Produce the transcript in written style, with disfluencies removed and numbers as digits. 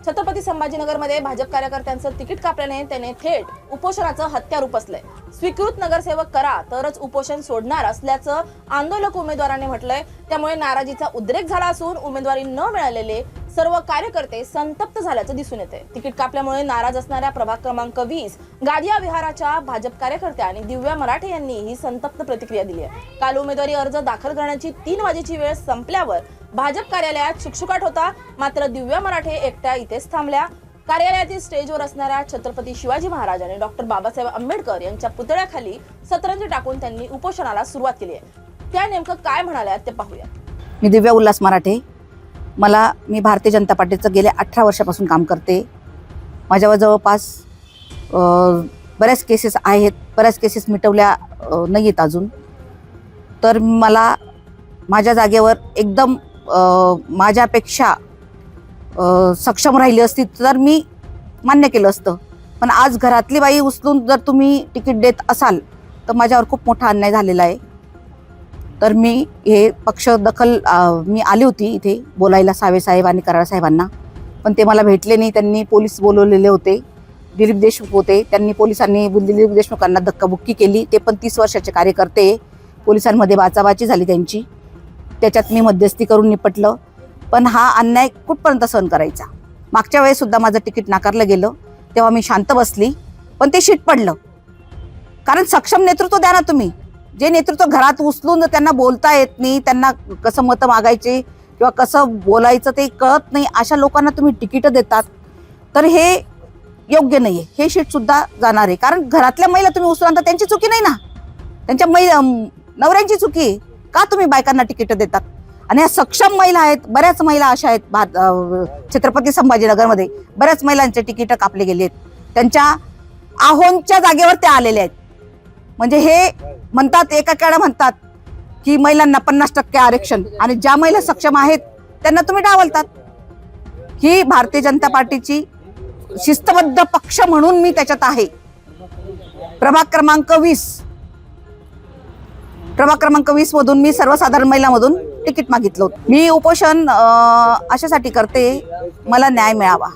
छत्रपती संभाजीनगरमध्ये भाजप कार्यकर्त्यांचं तिकीट कापल्याने त्याने थेट उपोषणाचं हत्यार उपसलंय। स्वीकृत नगरसेवक करा तरच उपोषण सोडणार असल्याचं आंदोलक उमेदवाराने म्हटलंय। त्यामुळे नाराजीचा उद्रेक झाला असून उमेदवारी न मिळालेले सर्व कार्यकर्ते संतप्त झाल्याचं दिसून येते। तिकीट कापल्यामुळे नाराज असणाऱ्या प्रभाग क्रमांक 20 गादिया विहाराच्या भाजप कार्यकर्त्या आणि दिव्या मराठे यांनी ही संतप्त प्रतिक्रिया दिली आहे। काल उमेदवारी अर्ज दाखल करण्याची 3 वाजेची वेळ संपल्यावर भाजप कार्यालयात शुकशुकाट होता, मात्र दिव्या मराठे एकट्या इथेच थांबल्या। कार्यालयातील स्टेजवर असणाऱ्या छत्रपती शिवाजी महाराज आणि डॉक्टर बाबासाहेब आंबेडकर यांच्या पुतळ्याखाली सतरंजी टाकून त्यांनी उपोषणाला सुरुवात केली आहे। त्या नेमकं काय म्हणाल्या ते पाहूया। मी दिव्या उल्हास मराठे। मी भारतीय जनता पार्टीचं गेल्या 18 वर्षापासून काम करते। माझ्यावर जवळपास बऱ्याच केसेस आहेत, बऱ्याच केसेस मिटवल्या नाहीत अजून। तर मला माझ्या जागेवर एकदम माझ्यापेक्षा सक्षम राहिली असती तर मी मान्य केलं असतं, पण आज घरातली बाई उचलून जर तुम्ही तिकीट देत असाल तर माझ्यावर खूप मोठा अन्याय झालेला आहे। तर मी हे पक्ष दखल मी आली होती इथे बोलायला सावे साहेब आणि कराड साहेबांना, पण ते मला भेटले नाही। त्यांनी पोलीस बोलवलेले होते, दिलीप देशमुख होते, त्यांनी पोलिसांनी दिलीप देशमुखांना धक्काबुक्की केली। ते पण 30 वर्षाचे कार्यकर्ते, पोलिसांमध्ये बाचाबाची झाली त्यांची, त्याच्यात मी मध्यस्थी करून निपटलं। पण हा अन्याय कुठपर्यंत सहन करायचा। मागच्या वेळेस सुद्धा माझं तिकीट नाकारलं गेलं, तेव्हा मी शांत बसली, पण ते शीट पडलं। कारण सक्षम नेतृत्व द्या ना तुम्ही, जे नेतृत्व घरात उचलून त्यांना बोलता येत नाही, त्यांना कसं मतं मागायचे किंवा कसं बोलायचं ते कळत नाही, अशा लोकांना तुम्ही तिकीटं देतात, तर हे योग्य नाही आहे। हे शीट सुद्धा जाणार आहे, कारण घरातल्या महिला तुम्ही उचलून आणता, त्यांची चुकी नाही ना, त्यांच्या नवऱ्यांची चुकी आहे। का तुम्ही बायकांना तिकीटं देतात? आणि ह्या सक्षम महिला आहेत, बऱ्याच महिला अशा आहेत छत्रपती संभाजीनगरमध्ये, बऱ्याच महिलांचे तिकीटं कापले गेले आहेत, त्यांच्या आहोंच्या जागेवर ते आलेले आहेत। म्हणजे हे म्हणतात, एकाकडे म्हणतात की महिलांना 50% आरक्षण, आणि ज्या महिला सक्षम आहेत त्यांना तुम्ही डावलतात। ही भारतीय जनता पार्टीची शिस्तबद्ध पक्ष म्हणून मी त्याच्यात आहे। प्रभाग क्रमांक 20 मधून मी सर्वसाधारण महिलामधून तिकीट मागितलं होतं। मी उपोषण अशासाठी करते, मला न्याय मिळावा।